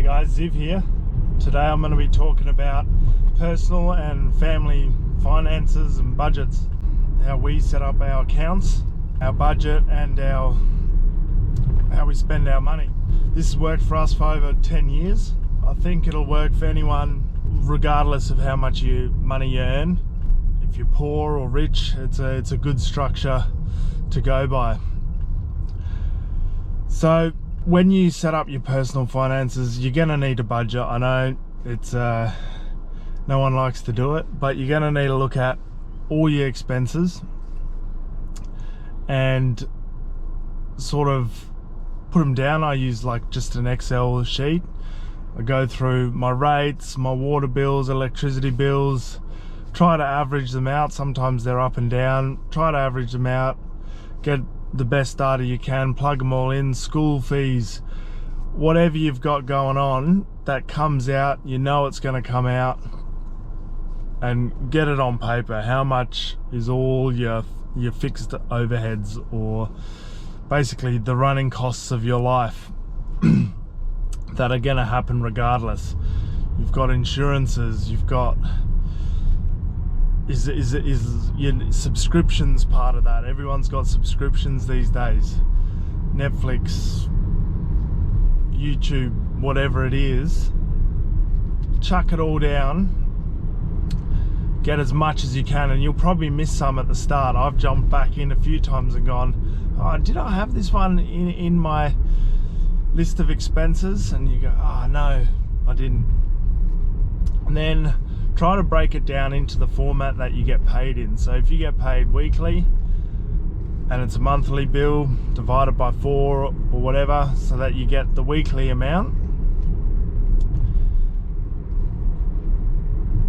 guys, Ziv here. Today I'm going to be talking about personal and family finances and budgets, how we set up our accounts, our budget, and how we spend our money. This has worked for us for over 10 years. I think it'll work for anyone regardless of how much money you earn. If you're poor or rich, it's a good structure to go by. So when you set up your personal finances, you're going to need a budget. I know it's no one likes to do it, but you're going to need to look at all your expenses and sort of put them down. I use like just an Excel sheet. I go through my rates, my water bills, electricity bills, try to average them out. Sometimes they're up and down. Try to average them out, get the best data you can, plug them all in, school fees, whatever you've got going on that comes out, you know it's going to come out, and get it on paper. How much is all your fixed overheads, or basically the running costs of your life that are going to happen regardless. You've got insurances, you've got is your subscriptions part of that. Everyone's got subscriptions these days. Netflix, YouTube, whatever it is. Chuck it all down, get as much as you can, and you'll probably miss some at the start. I've jumped back in a few times and gone, oh, did I have this one in my list of expenses? And you go, oh no, I didn't. And then try to break it down into the format that you get paid in. So if you get paid weekly and it's a monthly bill, divided by 4 or whatever, so that you get the weekly amount.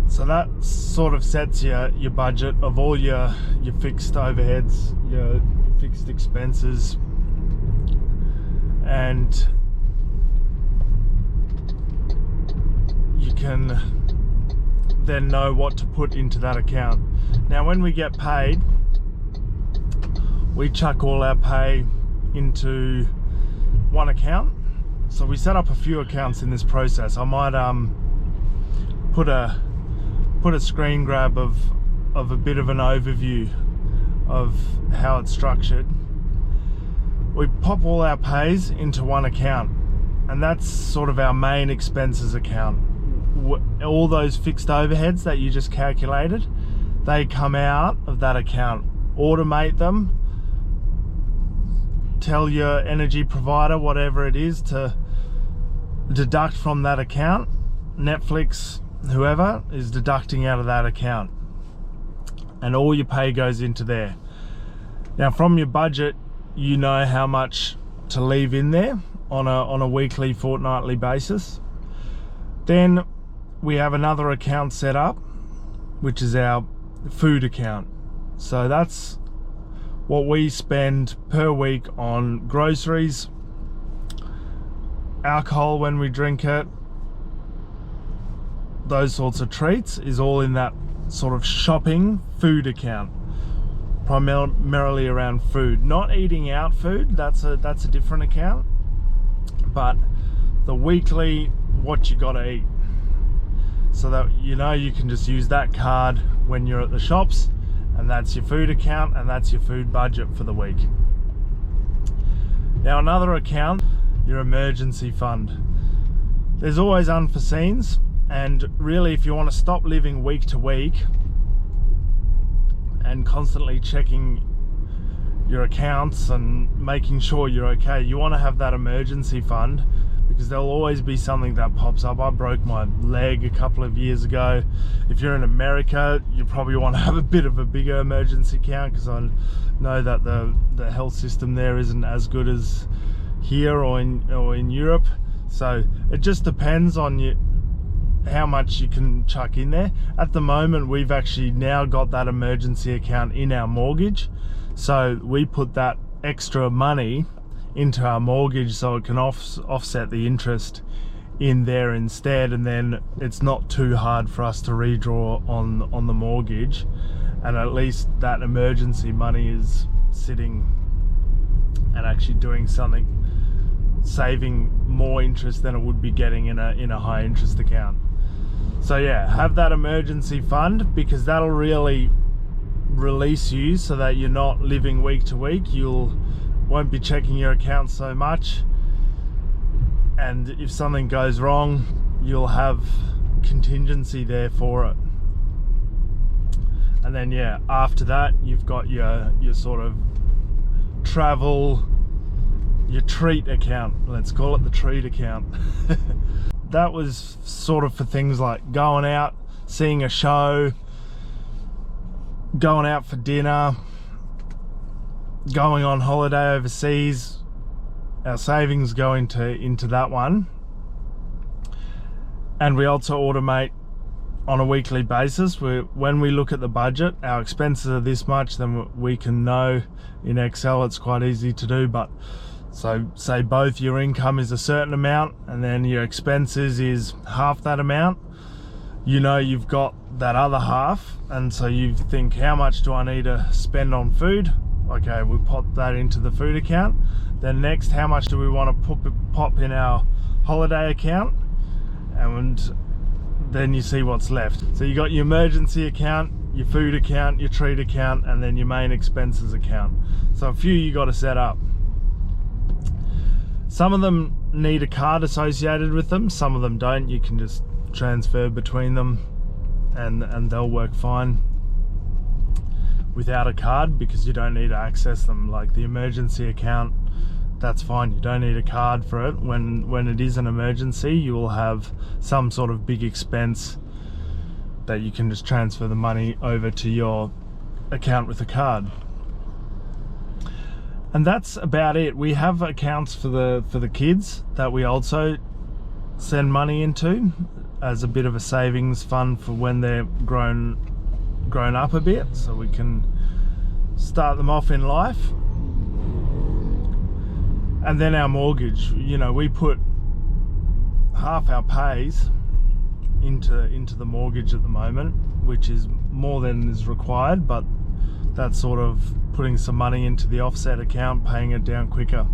So that sort of sets your budget of all your fixed overheads, your fixed expenses, and you can then know what to put into that account. Now when we get paid, we chuck all our pay into one account. So we set up a few accounts in this process. I might put a screen grab of a bit of an overview of how it's structured. We pop all our pays into one account, and that's sort of our main expenses account. All those fixed overheads that you just calculated, they come out of that account. Automate them, tell your energy provider, whatever it is, to deduct from that account. Netflix, whoever, is deducting out of that account, and all your pay goes into there. Now from your budget, you know how much to leave in there on a weekly, fortnightly basis. Then we have another account set up, which is our food account. So that's what we spend per week on groceries, alcohol when we drink it, those sorts of treats, is all in that sort of shopping food account, primarily around food. Not eating out food, that's a different account, but the weekly, what you gotta eat, so that you know you can just use that card when you're at the shops, and that's your food account, and that's your food budget for the week. Now another account, your emergency fund. There's always unforeseens, and really if you want to stop living week to week and constantly checking your accounts and making sure you're okay, you want to have that emergency fund, because there'll always be something that pops up. I broke my leg a couple of years ago. If you're in America, you probably want to have a bit of a bigger emergency account, because I know that the health system there isn't as good as here or in Europe. So it just depends on you, how much you can chuck in there. At the moment, we've actually now got that emergency account in our mortgage, so we put that extra money into our mortgage so it can offset the interest in there instead, and then it's not too hard for us to redraw on the mortgage, and at least that emergency money is sitting and actually doing something saving more interest than it would be getting in a high interest account. So yeah, have that emergency fund, because that'll really release you so that you're not living week to week. Won't be checking your account so much, and if something goes wrong, you'll have contingency there for it. And then yeah, after that you've got your sort of travel, your treat account, let's call it the treat account. That was sort of for things like going out, seeing a show, going out for dinner, going on holiday overseas. Our savings go into that one. And we also automate on a weekly basis. When we look at the budget, our expenses are this much, then we can know in Excel. It's quite easy to do, but so say both your income is a certain amount and then your expenses is half that amount, you know you've got that other half, and so you think, how much do I need to spend on food? Okay, we pop that into the food account. Then next, how much do we want to pop in our holiday account? And then you see what's left. So you got your emergency account, your food account, your treat account, and then your main expenses account. So a few you got to set up. Some of them need a card associated with them, some of them don't. You can just transfer between them and they'll work fine without a card, because you don't need to access them. Like the emergency account, that's fine, you don't need a card for it. When it is an emergency, you will have some sort of big expense that you can just transfer the money over to your account with a card. And that's about it. We have accounts for the kids that we also send money into as a bit of a savings fund for when they're grown up a bit, so we can start them off in life. And then our mortgage, you know, we put half our pays into the mortgage at the moment, which is more than is required, but that's sort of putting some money into the offset account, paying it down quicker.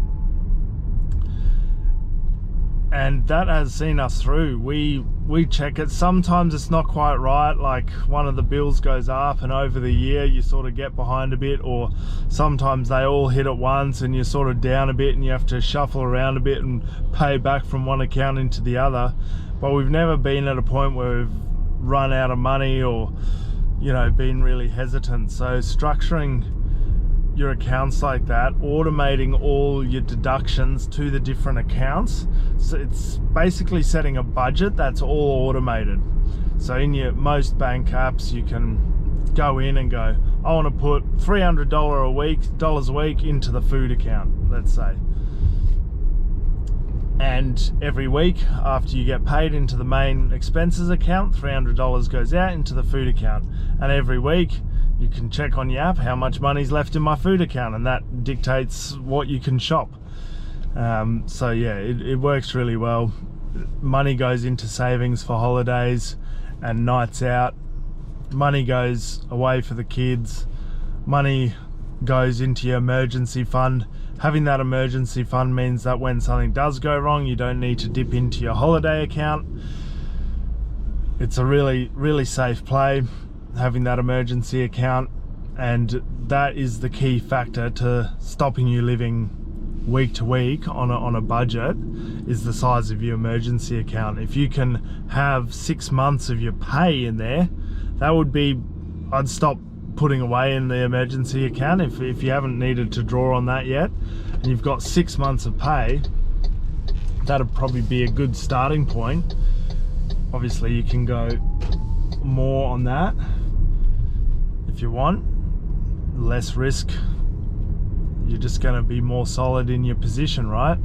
And that has seen us through. We check it. Sometimes it's not quite right, like one of the bills goes up and over the year you sort of get behind a bit, or sometimes they all hit at once and you're sort of down a bit and you have to shuffle around a bit and pay back from one account into the other. But we've never been at a point where we've run out of money or, you know, been really hesitant. So structuring your accounts like that, automating all your deductions to the different accounts, so it's basically setting a budget that's all automated. So in your most bank apps, you can go in and go, I want to put $300 a week into the food account, let's say, and every week after you get paid into the main expenses account, $300 goes out into the food account. And every week you can check on your app how much money's left in my food account, and that dictates what you can shop. So yeah, it works really well. Money goes into savings for holidays and nights out. Money goes away for the kids. Money goes into your emergency fund. Having that emergency fund means that when something does go wrong, you don't need to dip into your holiday account. It's a really, really safe play, having that emergency account, and that is the key factor to stopping you living week to week on a budget, is the size of your emergency account. If you can have 6 months of your pay in there, that would be, I'd stop putting away in the emergency account if you haven't needed to draw on that yet, and you've got 6 months of pay. That'd probably be a good starting point. Obviously you can go more on that if you want, less risk. You're just going to be more solid in your position, right?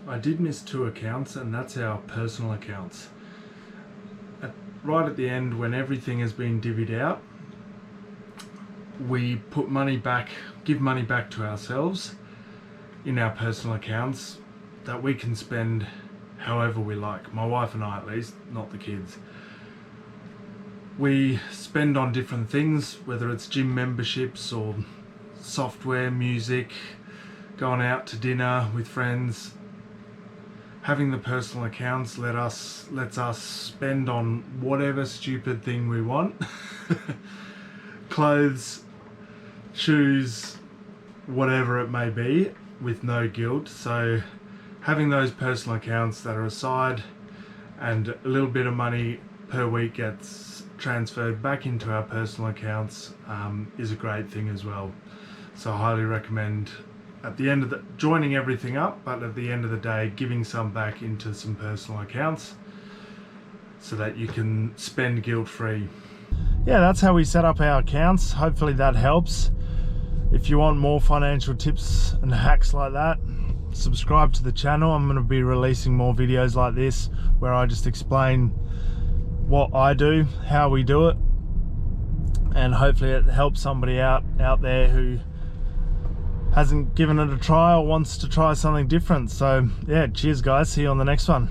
I did miss 2 accounts, and that's our personal accounts. Right at the end, when everything has been divvied out, we put money back, give money back to ourselves in our personal accounts that we can spend however we like. My wife and I, at least, not the kids. We spend on different things, whether it's gym memberships or software, music, going out to dinner with friends, having the personal accounts lets us spend on whatever stupid thing we want. Clothes, shoes, whatever it may be, with no guilt. So having those personal accounts that are aside and a little bit of money per week gets transferred back into our personal accounts is a great thing as well. So I highly recommend at the end of joining everything up, but at the end of the day giving some back into some personal accounts so that you can spend guilt-free. Yeah, that's how we set up our accounts. Hopefully that helps. If you want more financial tips and hacks like that, subscribe to the channel. I'm going to be releasing more videos like this where I just explain what I do, how we do it, and hopefully it helps somebody out there who hasn't given it a try or wants to try something different. So yeah, cheers guys, see you on the next one.